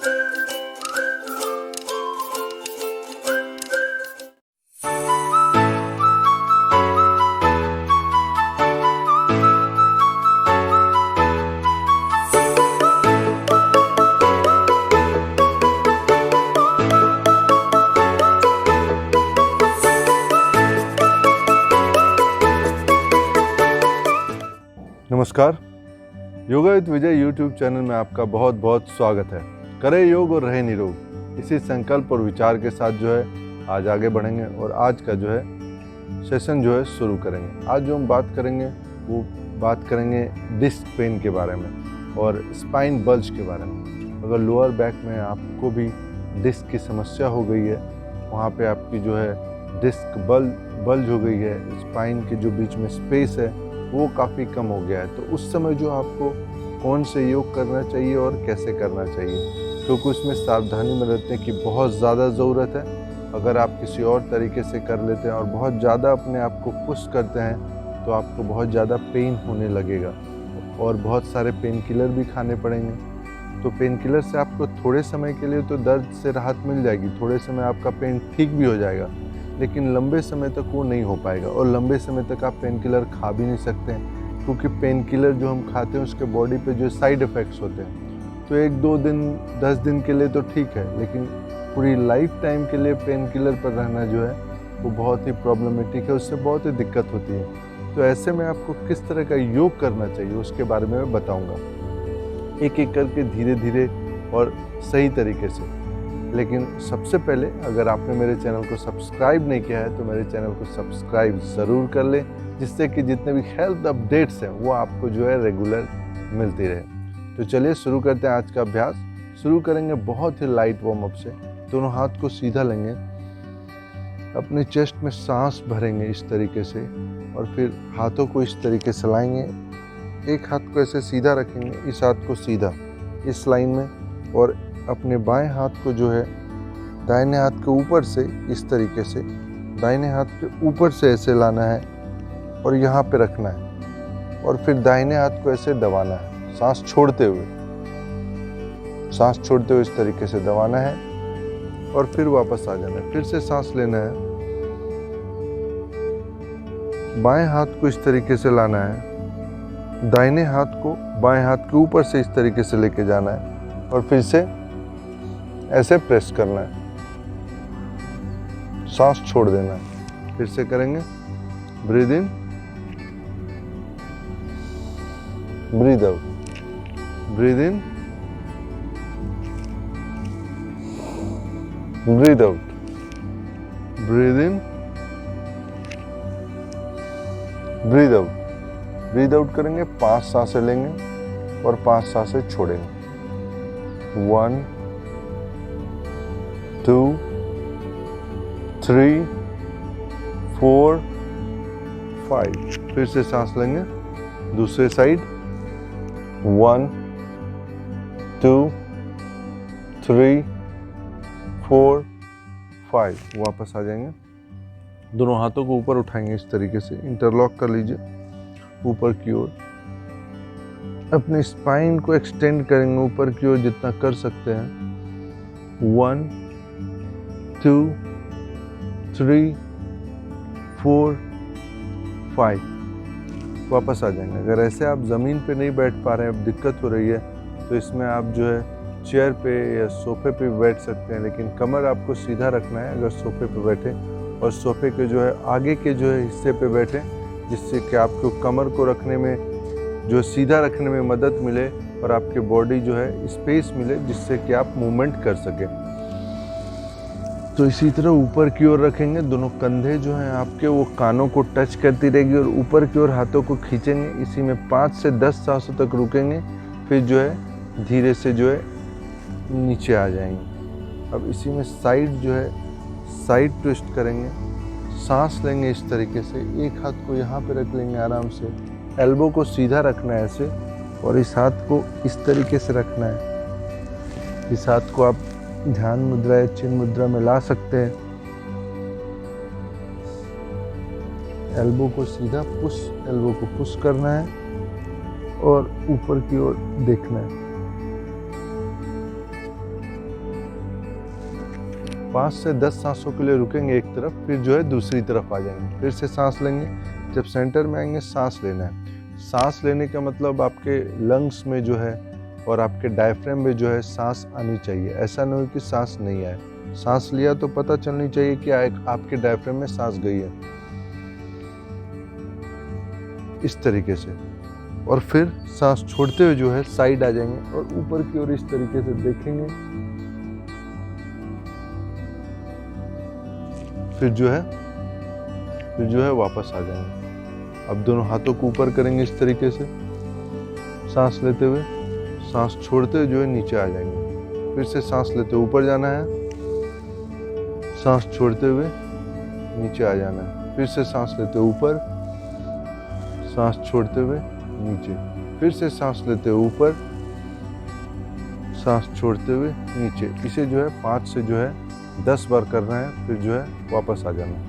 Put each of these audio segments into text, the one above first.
नमस्कार, yoga with Vijay YouTube channel में आपका बहुत बहुत स्वागत है। करें योग और रहे निरोग, इसी संकल्प और विचार के साथ जो है आज आगे बढ़ेंगे और आज का जो है सेशन जो है शुरू करेंगे। आज जो हम बात करेंगे वो बात करेंगे डिस्क पेन के बारे में और स्पाइन बल्ज के बारे में। अगर लोअर बैक में आपको भी डिस्क की समस्या हो गई है, वहाँ पे आपकी जो है डिस्क बल्ज हो गई है, स्पाइन के जो बीच में स्पेस है वो काफ़ी कम हो गया है, तो उस समय जो आपको कौन से योग करना चाहिए और कैसे करना चाहिए, क्योंकि उसमें सावधानी में रहते हैं कि बहुत ज़्यादा ज़रूरत है। अगर आप किसी और तरीके से कर लेते हैं और बहुत ज़्यादा अपने आप को पुश करते हैं तो आपको बहुत ज़्यादा पेन होने लगेगा और बहुत सारे पेन किलर भी खाने पड़ेंगे। तो पेन किलर से आपको थोड़े समय के लिए तो दर्द से राहत मिल जाएगी, थोड़े समय आपका पेन ठीक भी हो जाएगा, लेकिन लंबे समय तक वो नहीं हो पाएगा और लंबे समय तक आप पेन किलर खा भी नहीं सकते हैं, क्योंकि पेन किलर जो हम खाते हैं उसके बॉडी पे जो साइड इफ़ेक्ट्स होते हैं। तो 1-2 दिन 10 दिन के लिए तो ठीक है, लेकिन पूरी लाइफ टाइम के लिए पेन किलर पर रहना जो है वो बहुत ही प्रॉब्लमेटिक है, उससे बहुत ही दिक्कत होती है। तो ऐसे में आपको किस तरह का योग करना चाहिए उसके बारे में मैं बताऊँगा, एक एक करके धीरे धीरे और सही तरीके से। लेकिन सबसे पहले अगर आपने मेरे चैनल को सब्सक्राइब नहीं किया है तो मेरे चैनल को सब्सक्राइब ज़रूर कर लें, जिससे कि जितने भी हेल्थ अपडेट्स हैं वो आपको जो है रेगुलर मिलती रहे। तो चलिए शुरू करते हैं आज का अभ्यास। शुरू करेंगे बहुत ही लाइट वार्म अप से। दोनों हाथ को सीधा लेंगे, अपने चेस्ट में सांस भरेंगे इस तरीके से और फिर हाथों को इस तरीके से लाएंगे। एक हाथ को ऐसे सीधा रखेंगे, इस हाथ को सीधा इस लाइन में, और अपने बाएं हाथ को जो है दाहिने हाथ के ऊपर से इस तरीके से दाहिने हाथ के ऊपर से ऐसे लाना है और यहाँ पे रखना है, और फिर दाहिने हाथ को ऐसे दबाना है सांस छोड़ते हुए इस तरीके से दबाना है और फिर वापस आ जाना है। फिर से सांस लेना है, बाएं हाथ को इस तरीके से लाना है, दाहिने हाथ को बाएं हाथ के ऊपर से इस तरीके से लेके जाना है और फिर से ऐसे प्रेस करना है, सांस छोड़ देना है। फिर से करेंगे, breathe in, breathe out, breathe in, breathe out, breathe in, breathe out. Breathe out करेंगे, 5 सांसें लेंगे और 5 सांसें छोड़ेंगे। 1 2 3 4 5। फिर से सांस लेंगे, दूसरे साइड। 1 2 3 4 5। वापस आ जाएंगे, दोनों हाथों को ऊपर उठाएंगे इस तरीके से, इंटरलॉक कर लीजिए ऊपर की ओर। अपने स्पाइन को एक्सटेंड करेंगे ऊपर की ओर जितना कर सकते हैं। 1 2 3 4 5। वापस आ जाएंगे। अगर ऐसे आप ज़मीन पे नहीं बैठ पा रहे हैं, अब दिक्कत हो रही है, तो इसमें आप जो है चेयर पे या सोफे पे बैठ सकते हैं, लेकिन कमर आपको सीधा रखना है अगर सोफे पे बैठे, और सोफे के जो है आगे के जो है हिस्से पे बैठे, जिससे कि आपको कमर को रखने में जो सीधा रखने में मदद मिले और आपके बॉडी जो है स्पेस मिले, जिससे कि आप मूवमेंट कर सकें। तो इसी तरह ऊपर की ओर रखेंगे, दोनों कंधे जो हैं आपके वो कानों को टच करती रहेगी और ऊपर की ओर हाथों को खींचेंगे। इसी में 5 से 10 सांसों तक रुकेंगे, फिर जो है धीरे से जो है नीचे आ जाएंगे। अब इसी में साइड जो है साइड ट्विस्ट करेंगे, सांस लेंगे इस तरीके से, एक हाथ को यहाँ पे रख लेंगे आराम से, एल्बो को सीधा रखना है ऐसे, और इस हाथ को इस तरीके से रखना है। इस हाथ को आप ध्यान मुद्रा या चिन्ह मुद्रा में ला सकते हैं। एल्बो को सीधा एल्बो को पुश करना है और ऊपर की ओर देखना है। 5 से 10 सांसों के लिए रुकेंगे एक तरफ, फिर जो है दूसरी तरफ आ जाएंगे, फिर से सांस लेंगे। जब सेंटर में आएंगे सांस लेना है। सांस लेने का मतलब आपके लंग्स में जो है और आपके डायफ्राम में जो है सांस आनी चाहिए। ऐसा नहीं हो कि सांस नहीं आए। सांस लिया तो पता चलनी चाहिए कि आपके डायफ्राम में सांस गई है, इस तरीके से। और फिर सांस छोड़ते हुए जो है साइड आ जाएंगे और ऊपर की ओर इस तरीके से देखेंगे। फिर जो है वापस आ जाएंगे। अब दोनों हाथों को ऊपर करेंगे इस तरीके से, सांस लेते हुए। सांस छोड़ते हुए जो है नीचे आ जाएंगे। फिर से सांस लेते हुए ऊपर जाना है, सांस छोड़ते हुए नीचे आ जाना है। फिर से सांस लेते हुए ऊपर, सांस छोड़ते हुए नीचे। फिर से सांस लेते हुए ऊपर, सांस छोड़ते हुए नीचे। इसे जो है 5 से जो है 10 बार करना है, फिर जो है वापस आ जाना है।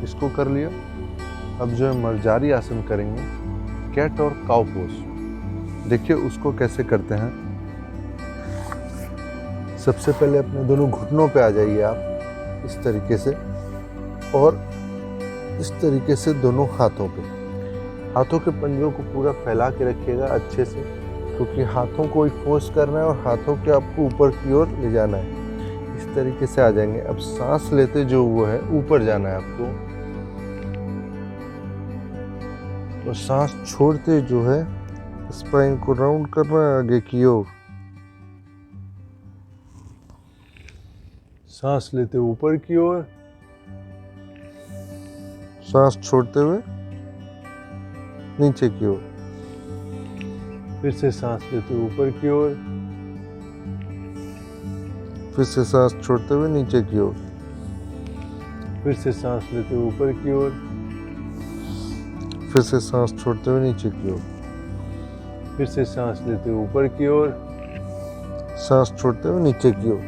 इसको कर लिया। अब जो है मर्जारी आसन करेंगे, कैट और काउ पोज। देखिए उसको कैसे करते हैं। सबसे पहले अपने दोनों घुटनों पे आ जाइए आप, इस तरीके से, और इस तरीके से दोनों हाथों पे। हाथों के पंजों को पूरा फैला के रखिएगा अच्छे से, क्योंकि हाथों को फोर्स करना है और हाथों के आपको ऊपर की ओर ले जाना है। इस तरीके से आ जाएंगे। अब सांस लेते जो वो है ऊपर जाना है आपको, और सांस छोड़ते जो है स्पाइन को राउंड करना है आगे की ओर। सांस लेते ऊपर की ओर, सांस छोड़ते हुए नीचे की ओर। फिर से सांस लेते ऊपर की ओर, फिर से सांस छोड़ते हुए नीचे की ओर। फिर से सांस लेते ऊपर की ओर, फिर से सांस छोड़ते हुए नीचे की ओर। फिर से सांस लेते ऊपर की ओर, सांस छोड़ते हुए नीचे की ओर।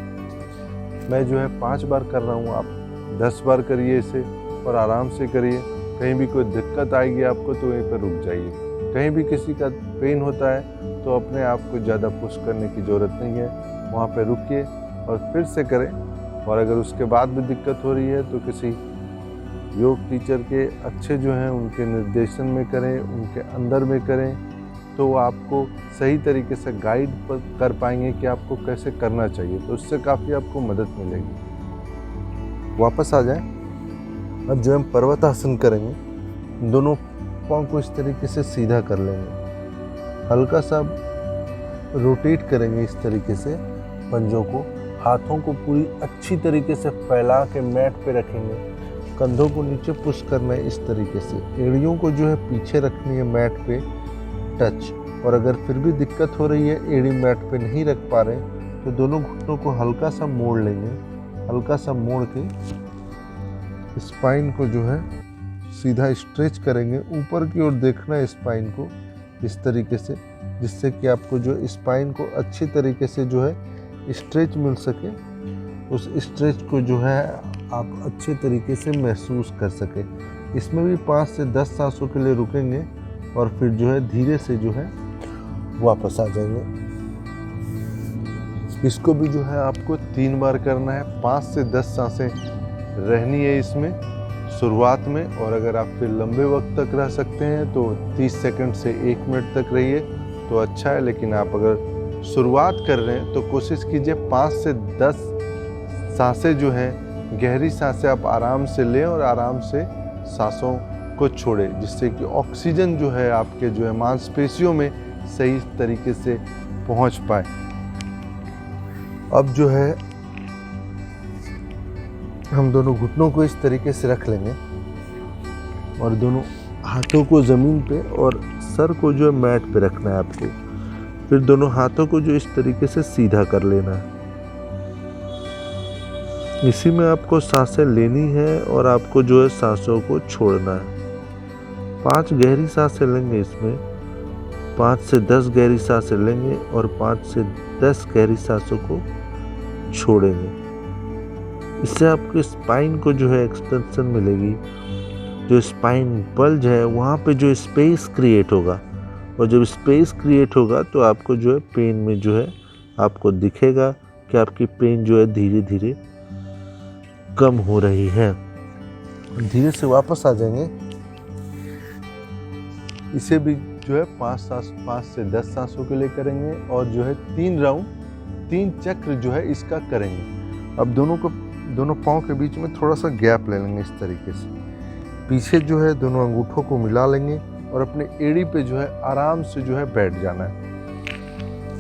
मैं जो है 5 बार कर रहा हूँ, आप 10 बार करिए इसे और आराम से करिए। कहीं भी कोई दिक्कत आएगी आपको तो वहीं पर रुक जाइए। कहीं भी किसी का पेन होता है तो अपने आप को ज़्यादा पुश करने की ज़रूरत नहीं है, वहाँ पर रुकिए और फिर से करें। और अगर उसके बाद भी दिक्कत हो रही है तो किसी योग टीचर के अच्छे जो हैं उनके निर्देशन में करें, उनके अंदर में करें, तो वो आपको सही तरीके से गाइड कर पाएंगे कि आपको कैसे करना चाहिए। तो उससे काफ़ी आपको मदद मिलेगी। वापस आ जाएं। अब जो हम पर्वतासन करेंगे, दोनों पाँव को इस तरीके से सीधा कर लेंगे, हल्का सा रोटेट करेंगे इस तरीके से पंजों को। हाथों को पूरी अच्छी तरीके से फैला के मैट पे रखेंगे, कंधों को नीचे पुश करना है इस तरीके से। एड़ियों को जो है पीछे रखनी है मैट पे टच। और अगर फिर भी दिक्कत हो रही है, एड़ी मैट पे नहीं रख पा रहे, तो दोनों घुटनों को हल्का सा मोड़ लेंगे। हल्का सा मोड़ के स्पाइन को जो है सीधा स्ट्रेच करेंगे। ऊपर की ओर देखना है स्पाइन को इस तरीके से, जिससे कि आपको जो स्पाइन को अच्छी तरीके से जो है स्ट्रेच मिल सके। उस स्ट्रेच को जो है आप अच्छे तरीके से महसूस कर सके। इसमें भी 5 से 10 सांसों के लिए रुकेंगे और फिर जो है धीरे से जो है वापस आ जाएंगे। इसको भी जो है आपको 3 बार करना है। 5 से 10 सांसें रहनी है इसमें शुरुआत में। और अगर आप फिर लंबे वक्त तक रह सकते हैं तो 30 सेकंड से 1 मिनट तक रहिए तो अच्छा है। लेकिन आप अगर शुरुआत कर रहे हैं तो कोशिश कीजिए 5 से 10 सांसें जो हैं, गहरी सांसें आप आराम से लें और आराम से सांसों को छोड़ें, जिससे कि ऑक्सीजन जो है आपके जो है मांसपेशियों में सही तरीके से पहुंच पाए। अब जो है हम दोनों घुटनों को इस तरीके से रख लेंगे और दोनों हाथों को ज़मीन पे और सर को जो है मैट पे रखना है आपको। फिर दोनों हाथों को जो इस तरीके से सीधा कर लेना है। इसी में आपको सांसें लेनी है और आपको जो है सांसों को छोड़ना है। 5 गहरी सांसें लेंगे इसमें, 5 से 10 गहरी सांसें लेंगे और 5 से 10 गहरी सांसों को छोड़ेंगे। इससे आपको स्पाइन को जो है एक्सटेंशन मिलेगी। जो स्पाइन बल्ज है वहाँ पे जो स्पेस क्रिएट होगा, और जब स्पेस क्रिएट होगा तो आपको जो है पेन में जो है आपको दिखेगा कि आपकी पेन जो है धीरे धीरे कम हो रही है। धीरे से वापस आ जाएंगे। इसे भी जो है 5 से 10 सांसों के लिए करेंगे और जो है 3 राउंड 3 चक्र जो है इसका करेंगे। अब दोनों पाँव के बीच में थोड़ा सा गैप ले लेंगे इस तरीके से। पीछे जो है दोनों अंगूठों को मिला लेंगे और अपने एड़ी पे जो है आराम से जो है बैठ जाना है।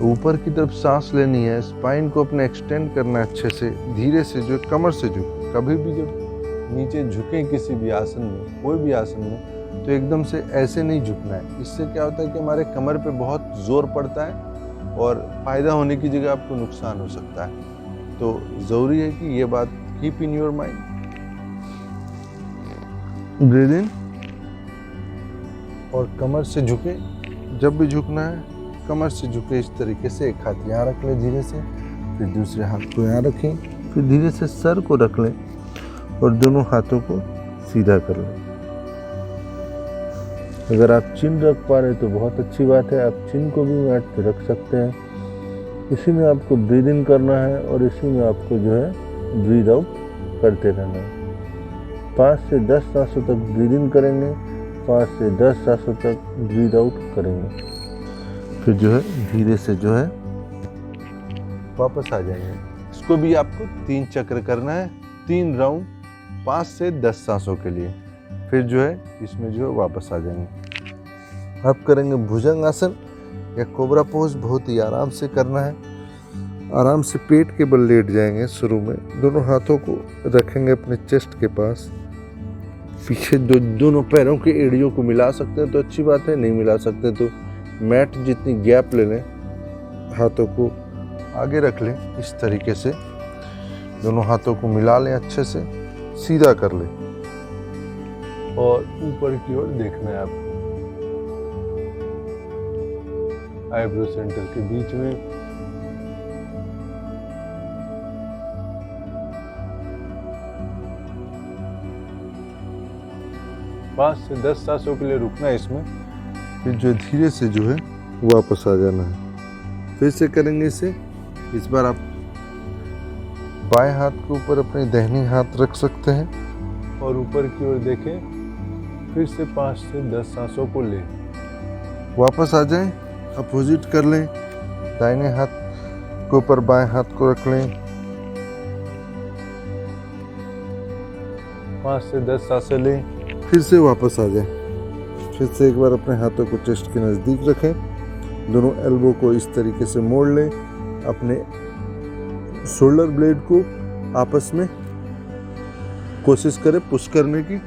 ऊपर की तरफ सांस लेनी है, स्पाइन को अपने एक्सटेंड करना है अच्छे से। धीरे से जो कमर से झुक, कभी भी जब नीचे झुकें किसी भी आसन में, कोई भी आसन में, तो एकदम से ऐसे नहीं झुकना है। इससे क्या होता है कि हमारे कमर पे बहुत जोर पड़ता है और फायदा होने की जगह आपको नुकसान हो सकता है। तो ज़रूरी है कि ये बात keep in your mind. Breathe in और कमर से झुके। जब भी झुकना है कमर से झुके इस तरीके से। एक हाथ यहाँ रख लें धीरे से, फिर दूसरे हाथ को यहाँ रखें, फिर धीरे से सर को रख लें और दोनों हाथों को सीधा कर लें। अगर आप चिन रख पा रहे तो बहुत अच्छी बात है, आप चिन को भी मैट पे रख सकते हैं। इसी में आपको ब्रीद इन करना है और इसी में आपको जो है ब्रीद आउट करते रहना है। 5 से 10 सांसों तक ब्रीद इन करेंगे, 5 से 10 सांसों तक ब्रीद आउट करेंगे, फिर जो है धीरे से जो है वापस आ जाएंगे। इसको भी आपको 3 चक्र करना है, 3 राउंड 5 से 10 सांसों के लिए। फिर जो है इसमें जो है वापस आ जाएंगे। अब करेंगे भुजंग आसन या कोबरा पोज। बहुत ही आराम से करना है। आराम से पेट के बल लेट जाएंगे। शुरू में दोनों हाथों को रखेंगे अपने चेस्ट के पास। पीछे दोनों पैरों के एड़ियों को मिला सकते हैं तो अच्छी बात है, नहीं मिला सकते तो मैट जितनी गैप ले लें। हाथों को आगे रख लें इस तरीके से, दोनों हाथों को मिला लें, अच्छे से सीधा कर लें और ऊपर की ओर देखना है आपको। आईब्रो सेंटर के बीच में पाँच से 10 सांसों के लिए रुकना है इसमें। फिर जो धीरे से जो है वापस आ जाना है। फिर से करेंगे इसे। इस बार आप बाएं हाथ के ऊपर अपने दाहिने हाथ रख सकते हैं और ऊपर की ओर देखें। फिर से 5 से 10 सांसों को लें, वापस आ जाएं, अपोजिट कर लें। दाहिने हाथ के ऊपर बाएं हाथ को रख लें, 5 से 10 सांसें लें, फिर से वापस आ जाएं। फिर से एक बार अपने हाथों को चेस्ट के नज़दीक रखें, दोनों एल्बो को इस तरीके से मोड़ लें, अपने शोल्डर ब्लेड को आपस में कोशिश करें पुश करने की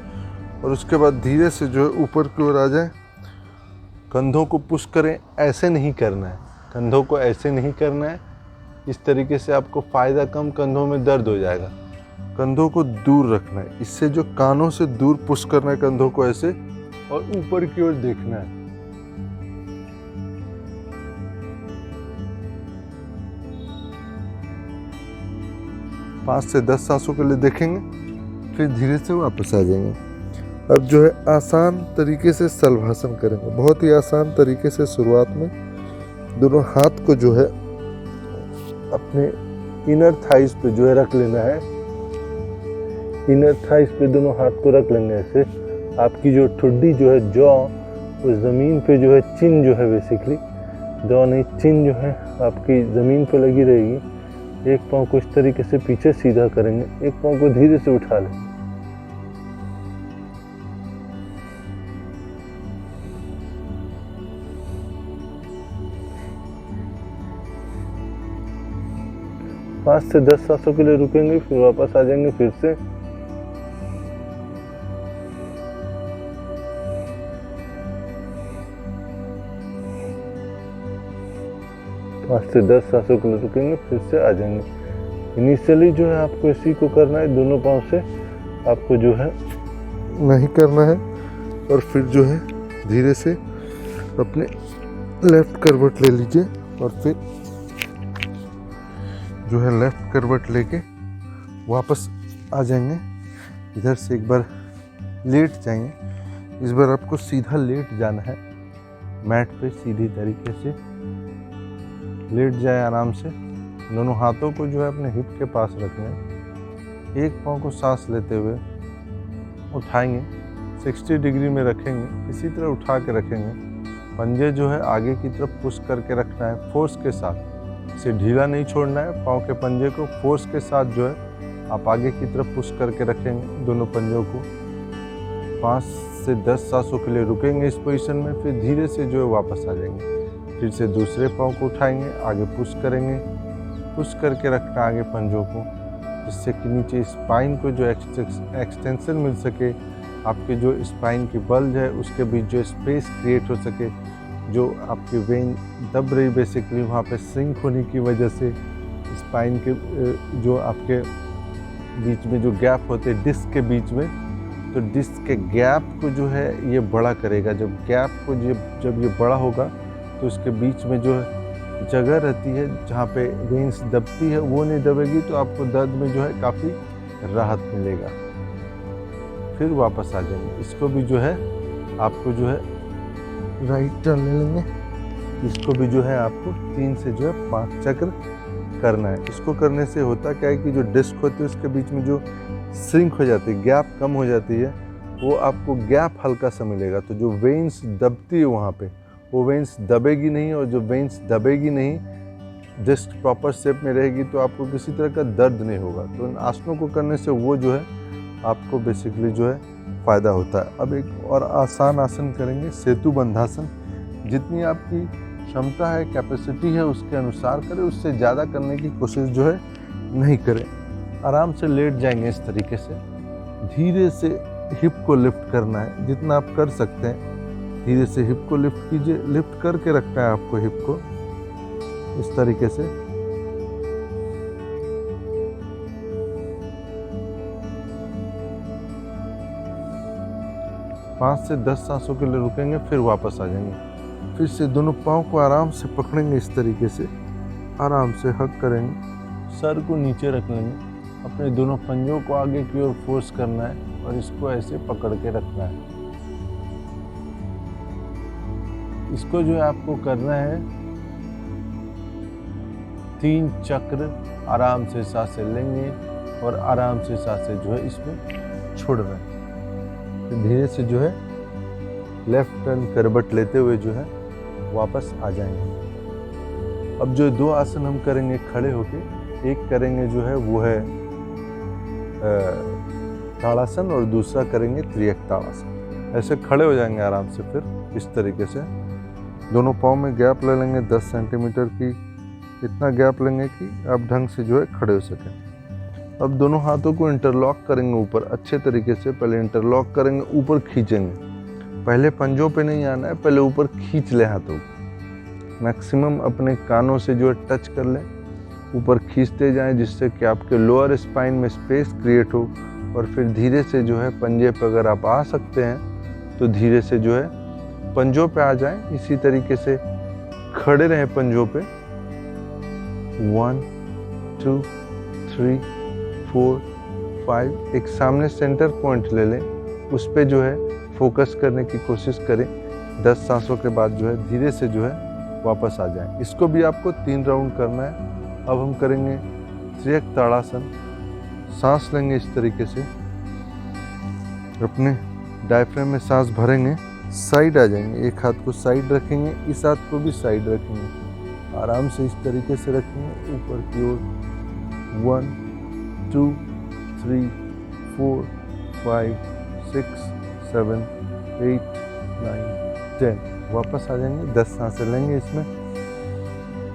और उसके बाद धीरे से जो है ऊपर की ओर आ जाए। कंधों को पुश करें, ऐसे नहीं करना है, कंधों को ऐसे नहीं करना है। इस तरीके से आपको फ़ायदा कम, कंधों में दर्द हो जाएगा। कंधों को दूर रखना है, इससे जो कानों से दूर पुश करना है कंधों को ऐसे और ऊपर की ओर देखना है। पाँच से 10 सांसों के लिए देखेंगे, फिर धीरे से वापस आ जाएंगे। अब जो है आसान तरीके से शलभासन करेंगे, बहुत ही आसान तरीके से। शुरुआत में दोनों हाथ को जो है अपने इनर थाइस पे जो है रख लेना है। इनर थाइस पे दोनों हाथ को रख लेने से आपकी जो ठुड्डी जो है जॉ, उस ज़मीन पे जो है चिन जो है, बेसिकली जॉ नहीं चिन जो है आपकी ज़मीन पे लगी रहेगी। एक पाँव को इस तरीके से पीछे सीधा करेंगे, एक पाँव को धीरे से उठा लें। पाँच से 10 सांसों के लिए रुकेंगे, फिर वापस आ जाएंगे। फिर से 5 से 10 सांसों के लिए रुकेंगे, फिर से आ जाएंगे। इनिशियली जो है आपको इसी को करना है, दोनों पाँव से आपको जो है नहीं करना है। और फिर जो है धीरे से अपने लेफ्ट करवट ले लीजिए और फिर जो है लेफ्ट करवट लेके वापस आ जाएंगे। इधर से एक बार लेट जाएंगे। इस बार आपको सीधा लेट जाना है, मैट पे सीधी तरीके से लेट जाए आराम से। दोनों हाथों को जो है अपने हिप के पास रखना है। एक पाँव को सांस लेते हुए उठाएंगे, 60 डिग्री में रखेंगे, इसी तरह उठा के रखेंगे। पंजे जो है आगे की तरफ पुश करके रखना है फोर्स के साथ, इसे ढीला नहीं छोड़ना है। पाँव के पंजे को फोर्स के साथ जो है आप आगे की तरफ पुश करके रखेंगे दोनों पंजों को। 5 से 10 सांसों के लिए रुकेंगे इस पोजीशन में, फिर धीरे से जो है वापस आ जाएंगे। फिर से दूसरे पाँव को उठाएंगे, आगे पुश करेंगे, पुश करके रखना आगे पंजों को, जिससे कि नीचे स्पाइन को जो एक्सटेंशन मिल सके, आपके जो स्पाइन की बल्ज है उसके बीच जो स्पेस क्रिएट हो सके, जो आपकी वेन दब रही बेसिकली वहाँ पे श्रिंक होने की वजह से स्पाइन के जो आपके बीच में जो गैप होते हैं डिस्क के बीच में, तो डिस्क के गैप को जो है ये बड़ा करेगा। जब गैप को जब ये बड़ा होगा तो उसके बीच में जो जगह रहती है जहाँ पे वेन्स दबती है वो नहीं दबेगी, तो आपको दर्द में जो है काफ़ी राहत मिलेगा। फिर वापस आ जाएंगे। इसको भी जो है आपको जो है राइट टर्न ले लेंगे। इसको भी जो है आपको 3 से जो है 5 चक्र करना है। इसको करने से होता क्या है कि जो डिस्क होती है उसके बीच में जो श्रिंक हो जाती है, गैप कम हो जाती है, वो आपको गैप हल्का सा मिलेगा। तो जो वेन्स दबती है वहाँ पे वो वेन्स दबेगी नहीं, और जो वेन्स दबेगी नहीं, डिस्क प्रॉपर शेप में रहेगी, तो आपको किसी तरह का दर्द नहीं होगा। तो इन आसनों को करने से वो जो है आपको बेसिकली जो है फ़ायदा होता है। अब एक और आसान आसन करेंगे, सेतु बंधासन। जितनी आपकी क्षमता है, कैपेसिटी है, उसके अनुसार करें, उससे ज़्यादा करने की कोशिश जो है नहीं करें। आराम से लेट जाएंगे इस तरीके से। धीरे से हिप को लिफ्ट करना है, जितना आप कर सकते हैं धीरे से हिप को लिफ्ट कीजिए। लिफ्ट करके रखना है आपको हिप को इस तरीके से। पाँच से 10 सांसों के लिए रुकेंगे, फिर वापस आ जाएंगे। फिर से दोनों पाँव को आराम से पकड़ेंगे इस तरीके से, आराम से हक करेंगे, सर को नीचे रख लेंगे, अपने दोनों पंजों को आगे की ओर फोर्स करना है और इसको ऐसे पकड़ के रखना है। इसको जो है आपको करना है 3 चक्र। आराम से सांसें लेंगे और आराम से सांसें जो है इसमें छोड़ रहे हैं। फिर धीरे से जो है लेफ्ट टर्न करवट लेते हुए जो है वापस आ जाएंगे। अब जो 2 आसन हम करेंगे खड़े होके, एक करेंगे जो है वो है ताड़ासन और दूसरा करेंगे त्रियक ताड़ासन। ऐसे खड़े हो जाएंगे आराम से। फिर इस तरीके से दोनों पाँव में गैप ले लेंगे 10 सेंटीमीटर की, इतना गैप लेंगे कि आप ढंग से जो है खड़े हो सकें। अब दोनों हाथों को इंटरलॉक करेंगे ऊपर अच्छे तरीके से। पहले इंटरलॉक करेंगे, ऊपर खींचेंगे, पहले पंजों पे नहीं आना है, पहले ऊपर खींच लें हाथों को। मैक्सिमम अपने कानों से जो है टच कर लें, ऊपर खींचते जाएं, जिससे कि आपके लोअर स्पाइन में स्पेस क्रिएट हो। और फिर धीरे से जो है पंजे पे अगर आप आ सकते हैं तो धीरे से जो है पंजों पे आ जाएं। इसी तरीके से खड़े रहें पंजों पे। 1 2 3 4 5। एक सामने सेंटर पॉइंट ले लें, उस पे जो है फोकस करने की कोशिश करें। 10 सांसों के बाद जो है धीरे से जो है वापस आ जाएं। इसको भी आपको 3 राउंड करना है। अब हम करेंगे त्रियक ताड़ासन। सांस लेंगे इस तरीके से, अपने डायफ्राम में सांस भरेंगे, साइड आ जाएंगे, एक हाथ को साइड रखेंगे, इस हाथ को भी साइड रखेंगे, आराम से इस तरीके से रखेंगे ऊपर की ओर। 1 2 3 4 5 6 7 8 9 10। वापस आ जाएंगे, 10 सांसें लेंगे इसमें।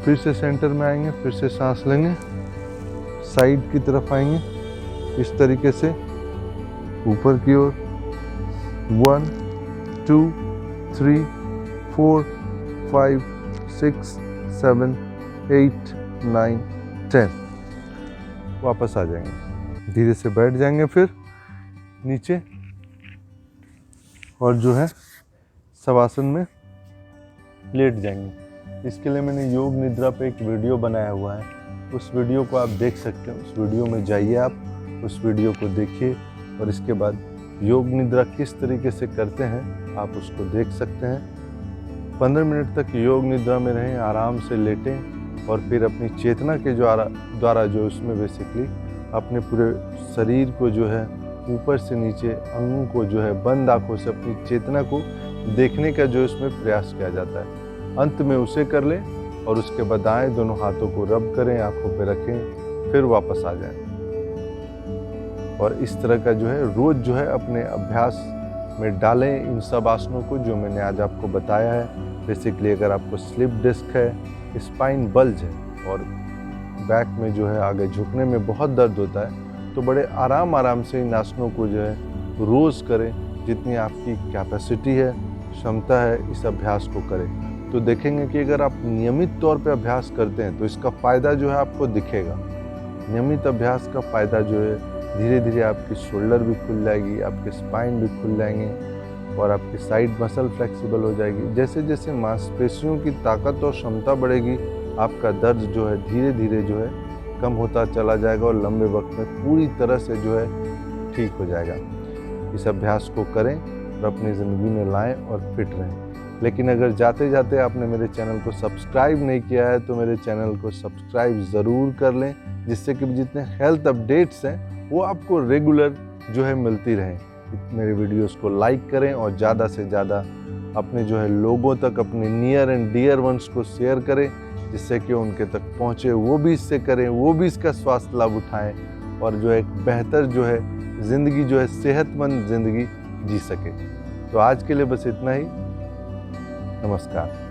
फिर से सेंटर में आएंगे, फिर से सांस लेंगे, साइड की तरफ आएंगे इस तरीके से ऊपर की ओर। 1 2 3 4 5 6 7 8 9 10। वापस आ जाएंगे, धीरे से बैठ जाएंगे फिर नीचे, और जो है शवासन में लेट जाएंगे। इसके लिए मैंने योग निद्रा पे एक वीडियो बनाया हुआ है, उस वीडियो को आप देख सकते हैं। उस वीडियो में जाइए, आप उस वीडियो को देखिए और इसके बाद योग निद्रा किस तरीके से करते हैं आप उसको देख सकते हैं। 15 मिनट तक योग निद्रा में रहें, आराम से लेटें, और फिर अपनी चेतना के द्वारा जो उसमें बेसिकली अपने पूरे शरीर को जो है ऊपर से नीचे अंगों को जो है बंद आंखों से अपनी चेतना को देखने का जो इसमें प्रयास किया जाता है। अंत में उसे कर लें और उसके बाद दाएं दोनों हाथों को रब करें, आंखों पे रखें, फिर वापस आ जाएं। और इस तरह का जो है रोज जो है अपने अभ्यास में डालें इन सब आसनों को जो मैंने आज आपको बताया है। बेसिकली अगर आपको स्लिप डिस्क है, स्पाइन बल्ज है और बैक में जो है आगे झुकने में बहुत दर्द होता है, तो बड़े आराम से इन आसनों को जो है रोज़ करें। जितनी आपकी कैपेसिटी है, क्षमता है, इस अभ्यास को करें। तो देखेंगे कि अगर आप नियमित तौर पे अभ्यास करते हैं तो इसका फ़ायदा जो है आपको दिखेगा। नियमित अभ्यास का फ़ायदा जो है धीरे धीरे आपकी शोल्डर भी खुल जाएगी, आपके स्पाइन भी खुल जाएंगे और आपकी साइड मसल फ्लेक्सिबल हो जाएगी। जैसे जैसे मांसपेशियों की ताकत और क्षमता बढ़ेगी, आपका दर्द जो है धीरे धीरे जो है कम होता चला जाएगा और लंबे वक्त में पूरी तरह से जो है ठीक हो जाएगा। इस अभ्यास को करें और अपनी ज़िंदगी में लाएं और फिट रहें। लेकिन अगर जाते जाते आपने मेरे चैनल को सब्सक्राइब नहीं किया है तो मेरे चैनल को सब्सक्राइब ज़रूर कर लें, जिससे कि जितने हेल्थ अपडेट्स हैं वो आपको रेगुलर जो है मिलती रहें। मेरे वीडियोस को लाइक करें और ज़्यादा से ज़्यादा अपने जो है लोगों तक, अपने नियर एंड डियर वंस को शेयर करें, जिससे कि उनके तक पहुँचे, वो भी इससे करें, वो भी इसका स्वास्थ्य लाभ उठाएं और जो है एक बेहतर जो है ज़िंदगी जो है सेहतमंद ज़िंदगी जी सके। तो आज के लिए बस इतना ही। नमस्कार।